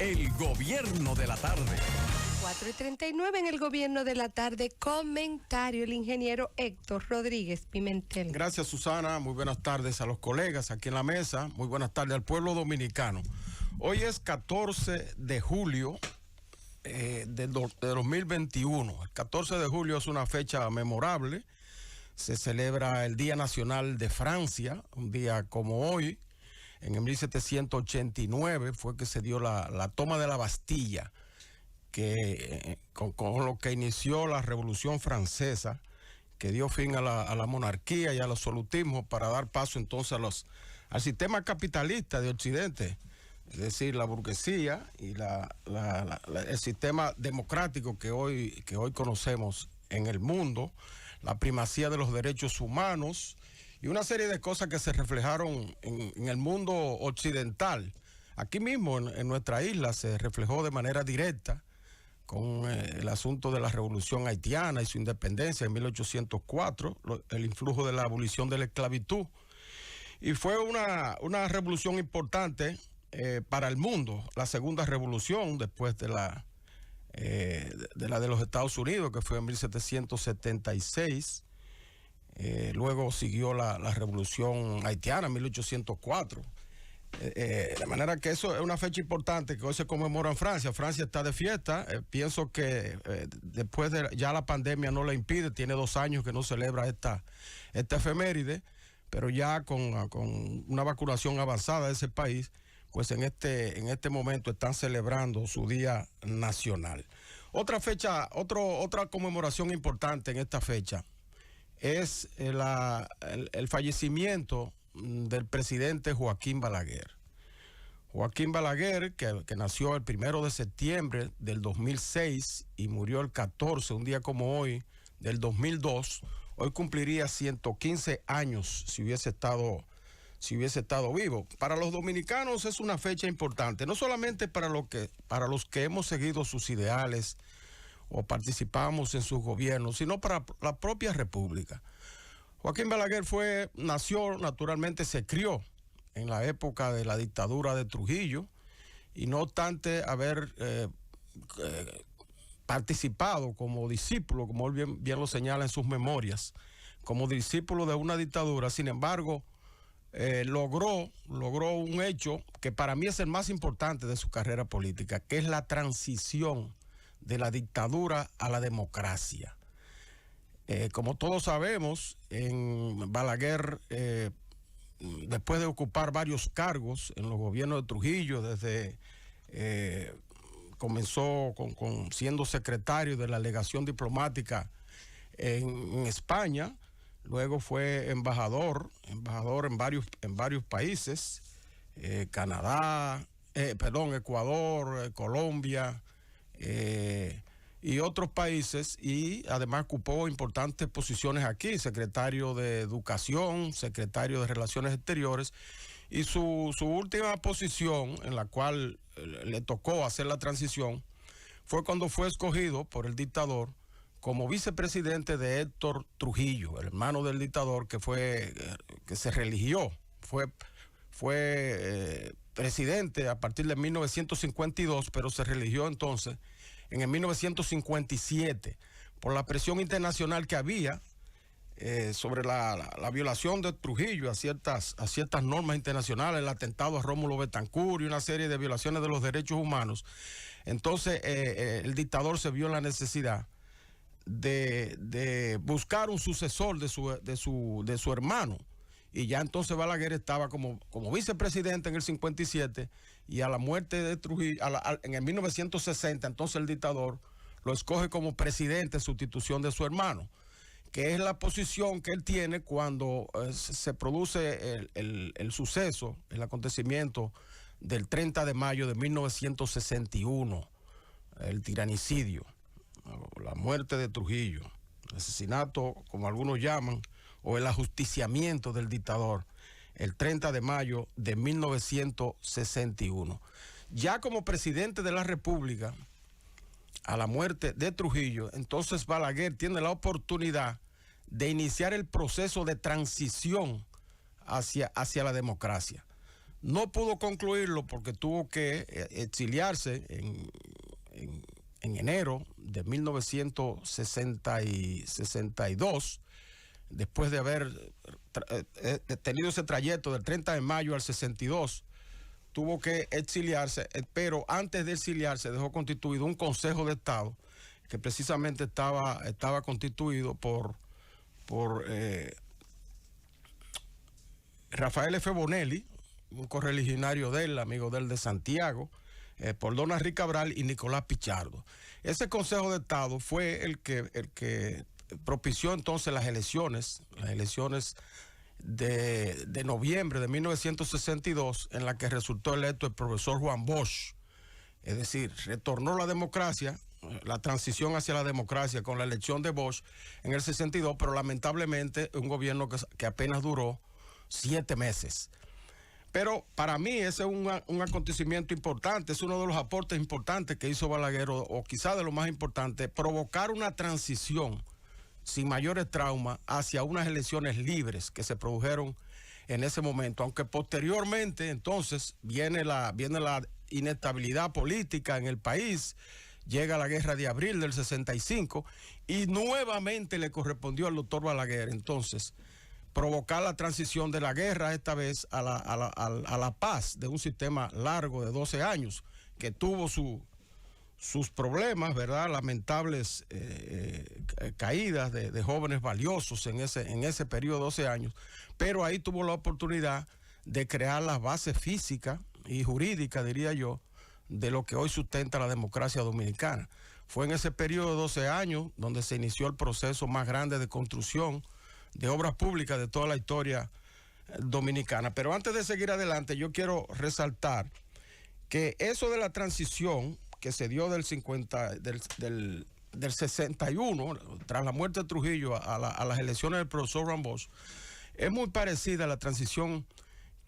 El gobierno de la tarde. 4:39 en el gobierno de la tarde. Comentario el ingeniero Héctor Rodríguez Pimentel. Gracias, Susana. Muy buenas tardes a los colegas aquí en la mesa. Muy buenas tardes al pueblo dominicano. Hoy es 14 de julio de 2021. El 14 de julio es una fecha memorable. Se celebra el Día Nacional de Francia, un día como hoy. En el 1789 fue que se dio la toma de la Bastilla, que con lo que inició la Revolución Francesa, que dio fin a la monarquía y al absolutismo para dar paso entonces al sistema capitalista de Occidente, es decir, la burguesía y el sistema democrático que hoy conocemos en el mundo, la primacía de los derechos humanos y una serie de cosas que se reflejaron en el mundo occidental. Aquí mismo en nuestra isla se reflejó de manera directa con el asunto de la revolución haitiana y su independencia en 1804, el influjo de la abolición de la esclavitud. Y fue una revolución importante para el mundo, la segunda revolución después de la de los Estados Unidos, que fue en 1776. Luego siguió la revolución haitiana en 1804. De manera que eso es una fecha importante que hoy se conmemora en Francia. Francia está de fiesta. Pienso que después ya la pandemia no le impide, tiene 2 años que no celebra esta efeméride, pero ya con una vacunación avanzada de ese país, pues en este momento están celebrando su Día Nacional. Otra conmemoración importante en esta fecha es el fallecimiento del presidente Joaquín Balaguer. Joaquín Balaguer, que nació el 1 de septiembre del 2006 y murió el 14, un día como hoy, del 2002, hoy cumpliría 115 años si hubiese estado vivo. Para los dominicanos es una fecha importante, no solamente para los que hemos seguido sus ideales o participamos en sus gobiernos, sino para la propia República. Joaquín Balaguer nació, naturalmente se crió en la época de la dictadura de Trujillo, y no obstante haber participado como discípulo, como él bien lo señala en sus memorias, como discípulo de una dictadura, sin embargo, logró un hecho que para mí es el más importante de su carrera política, que es la transición de la dictadura a la democracia. Como todos sabemos, Balaguer, después de ocupar varios cargos en los gobiernos de Trujillo, comenzó siendo secretario de la legación diplomática en España, luego fue embajador en varios países, Ecuador, Colombia, y otros países, y además ocupó importantes posiciones aquí, secretario de Educación, secretario de Relaciones Exteriores, y su última posición en la cual le tocó hacer la transición fue cuando fue escogido por el dictador como vicepresidente de Héctor Trujillo, el hermano del dictador que se religió, fue presidente a partir de 1952, pero se religió entonces en el 1957 por la presión internacional que había sobre la violación de Trujillo a ciertas normas internacionales, el atentado a Rómulo Betancourt y una serie de violaciones de los derechos humanos. Entonces el dictador se vio en la necesidad de buscar un sucesor de su hermano. Y ya entonces Balaguer estaba como vicepresidente en el 57, y a la muerte de Trujillo, en el 1960, entonces el dictador lo escoge como presidente en sustitución de su hermano, que es la posición que él tiene cuando se produce el suceso, el acontecimiento del 30 de mayo de 1961, el tiranicidio, la muerte de Trujillo, el asesinato, como algunos llaman, o el ajusticiamiento del dictador, el 30 de mayo de 1961. Ya como presidente de la República, a la muerte de Trujillo, entonces Balaguer tiene la oportunidad de iniciar el proceso de transición hacia la democracia. No pudo concluirlo porque tuvo que exiliarse en enero de 1962, después de haber tenido ese trayecto del 30 de mayo al 62, tuvo que exiliarse, pero antes de exiliarse dejó constituido un Consejo de Estado que precisamente estaba constituido por Rafael F. Bonelli, un correligionario de él, amigo de él de Santiago, por Don Henrique Cabral y Nicolás Pichardo. Ese Consejo de Estado fue el que propició entonces las elecciones de noviembre de 1962, en la que resultó electo el profesor Juan Bosch. Es decir, retornó la democracia, la transición hacia la democracia con la elección de Bosch en el 62, pero lamentablemente un gobierno que apenas duró 7 meses. Pero para mí ese es un acontecimiento importante, es uno de los aportes importantes que hizo Balaguer, o quizá de lo más importante, provocar una transición sin mayores traumas hacia unas elecciones libres que se produjeron en ese momento, aunque posteriormente entonces viene la inestabilidad política en el país, llega la guerra de abril del 65 y nuevamente le correspondió al doctor Balaguer entonces provocar la transición de la guerra, esta vez a la paz, de un sistema largo de 12 años que tuvo sus problemas, ¿verdad? Lamentables caídas de jóvenes valiosos en ese periodo de 12 años, pero ahí tuvo la oportunidad de crear las bases físicas y jurídicas, diría yo, de lo que hoy sustenta la democracia dominicana. Fue en ese periodo de 12 años donde se inició el proceso más grande de construcción de obras públicas de toda la historia dominicana. Pero antes de seguir adelante, yo quiero resaltar que eso de la transición que se dio del 61, tras la muerte de Trujillo, a las elecciones del profesor Juan Bosch, es muy parecida a la transición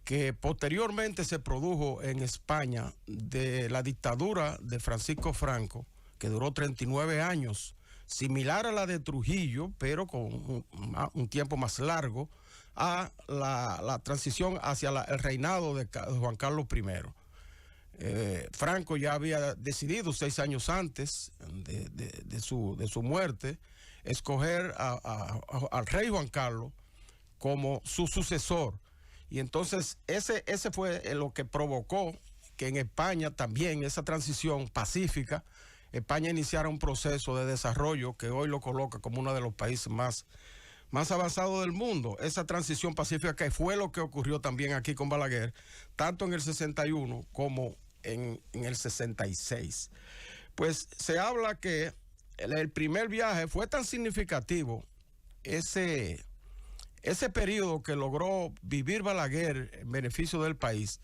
que posteriormente se produjo en España de la dictadura de Francisco Franco, que duró 39 años, similar a la de Trujillo, pero con un tiempo más largo, a la transición hacia el reinado de Juan Carlos I. Franco ya había decidido 6 años antes de su muerte escoger al rey Juan Carlos como su sucesor, y entonces ese fue lo que provocó que en España también esa transición pacífica, España iniciara un proceso de desarrollo que hoy lo coloca como uno de los países más avanzados del mundo. Esa transición pacífica que fue lo que ocurrió también aquí con Balaguer, tanto en el 61 como en el 66. Pues se habla que el primer viaje fue tan significativo, ese periodo que logró vivir Balaguer en beneficio del país,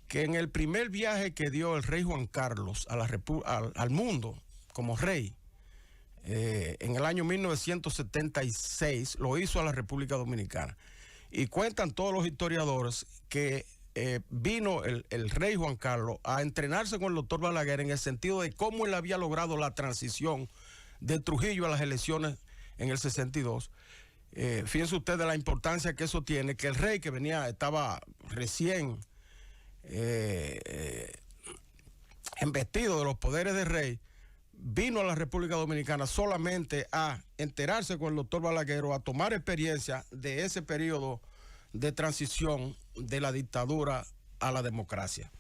que en el primer viaje que dio el rey Juan Carlos al mundo como rey, en el año 1976, lo hizo a la República Dominicana. Y cuentan todos los historiadores que vino el rey Juan Carlos a entrenarse con el doctor Balaguer en el sentido de cómo él había logrado la transición de Trujillo a las elecciones en el 62. Fíjense ustedes la importancia que eso tiene, que el rey que estaba recién embestido de los poderes de rey, vino a la República Dominicana solamente a enterarse con el doctor Balaguer, a tomar experiencia de ese periodo de transición de la dictadura a la democracia.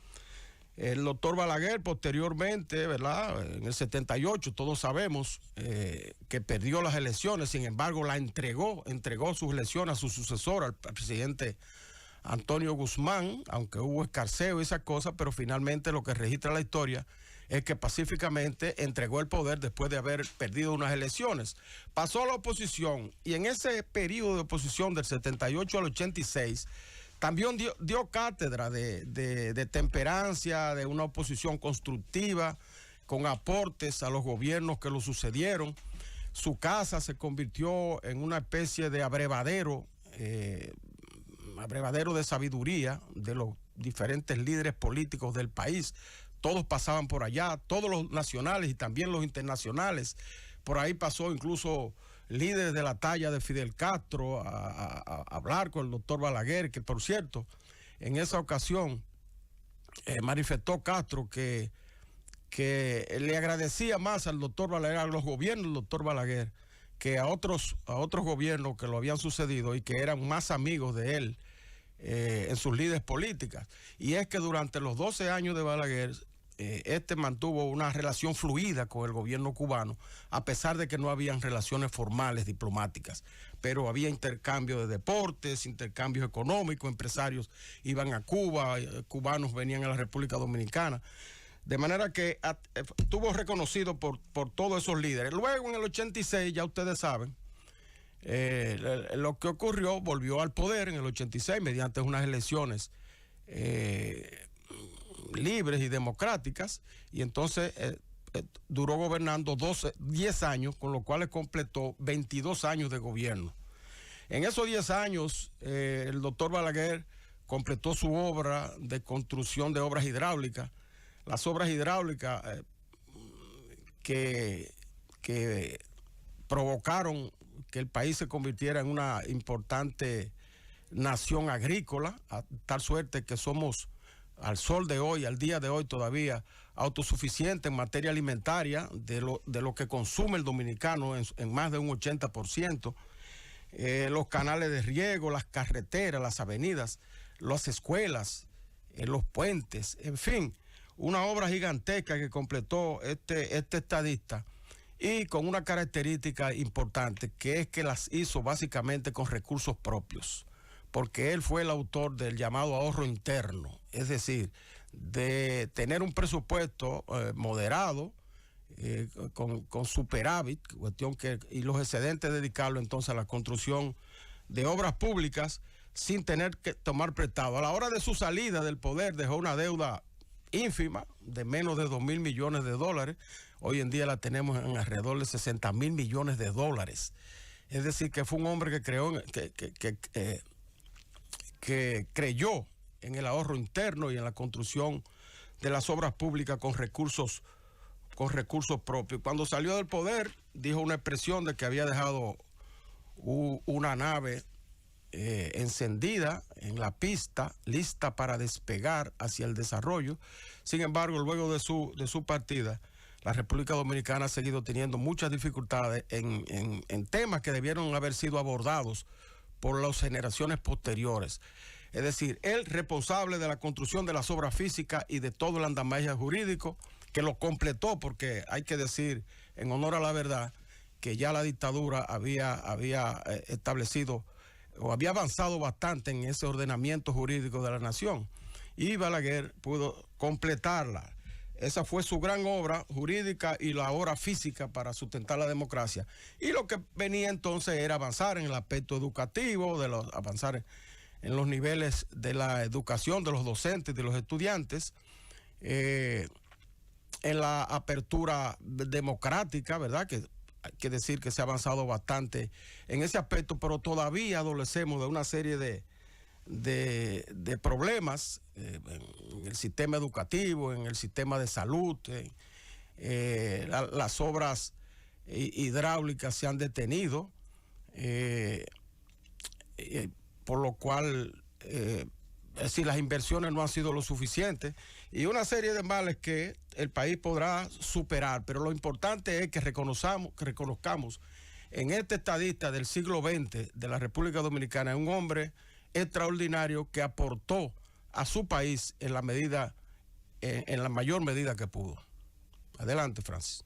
El doctor Balaguer posteriormente, ¿verdad? En el 78, todos sabemos que perdió las elecciones, sin embargo entregó sus elecciones a su sucesor, al presidente Antonio Guzmán, aunque hubo escarceo y esas cosas, pero finalmente lo que registra la historia es que pacíficamente entregó el poder después de haber perdido unas elecciones. Pasó a la oposición, y en ese periodo de oposición del 78 al 86, también dio cátedra de temperancia, de una oposición constructiva, con aportes a los gobiernos que lo sucedieron. Su casa se convirtió en una especie de abrevadero de sabiduría de los diferentes líderes políticos del país. Todos pasaban por allá, todos los nacionales y también los internacionales. Por ahí pasó incluso líderes de la talla de Fidel Castro a hablar con el doctor Balaguer, que por cierto, En esa ocasión manifestó Castro que le agradecía más al doctor Balaguer, a los gobiernos del doctor Balaguer, que a otros gobiernos que lo habían sucedido y que eran más amigos de él en sus lides políticas. Y es que durante los 12 años de Balaguer, mantuvo una relación fluida con el gobierno cubano, a pesar de que no habían relaciones formales diplomáticas, pero había intercambio de deportes, intercambios económicos, empresarios iban a Cuba, cubanos venían a la República Dominicana, de manera que estuvo reconocido por todos esos líderes. Luego en el 86, ya ustedes saben, lo que ocurrió, volvió al poder en el 86 mediante unas elecciones libres y democráticas, y entonces duró gobernando 10 años, con lo cual completó 22 años de gobierno. En esos 10 años, el doctor Balaguer completó su obra de construcción de obras hidráulicas. Las obras hidráulicas que provocaron que el país se convirtiera en una importante nación agrícola, a tal suerte que somos al sol de hoy, al día de hoy todavía autosuficiente en materia alimentaria de lo que consume el dominicano en más de un 80%. Los canales de riego, las carreteras, las avenidas, las escuelas, los puentes, en fin, una obra gigantesca que completó este estadista, y con una característica importante, que es que las hizo básicamente con recursos propios, porque él fue el autor del llamado ahorro interno, es decir, de tener un presupuesto moderado, con superávit, y los excedentes dedicarlo entonces a la construcción de obras públicas sin tener que tomar prestado. A la hora de su salida del poder dejó una deuda ínfima de menos de 2.000 millones de dólares. Hoy en día la tenemos en alrededor de 60.000 millones de dólares. Es decir, que fue un hombre que creyó en el ahorro interno y en la construcción de las obras públicas con recursos propios. Cuando salió del poder, dijo una expresión de que había dejado una nave encendida en la pista, lista para despegar hacia el desarrollo. Sin embargo, luego de su partida, la República Dominicana ha seguido teniendo muchas dificultades en temas que debieron haber sido abordados por las generaciones posteriores. Es decir, él responsable de la construcción de las obras físicas y de todo el andamiaje jurídico, que lo completó, porque hay que decir, en honor a la verdad, que ya la dictadura había establecido o había avanzado bastante en ese ordenamiento jurídico de la nación, y Balaguer pudo completarla. Esa fue su gran obra jurídica y la obra física para sustentar la democracia. Y lo que venía entonces era avanzar en el aspecto educativo, avanzar en los niveles de la educación de los docentes, de los estudiantes, en la apertura democrática, ¿verdad? Que hay que decir que se ha avanzado bastante en ese aspecto, pero todavía adolecemos de una serie de problemas en el sistema educativo, en el sistema de salud. Las obras hidráulicas se han detenido, por lo cual es decir, las inversiones no han sido lo suficientes, y una serie de males que el país podrá superar, pero lo importante es que reconozcamos en este estadista del siglo XX de la República Dominicana un hombre extraordinario que aportó a su país en la mayor medida que pudo. Adelante, Francis.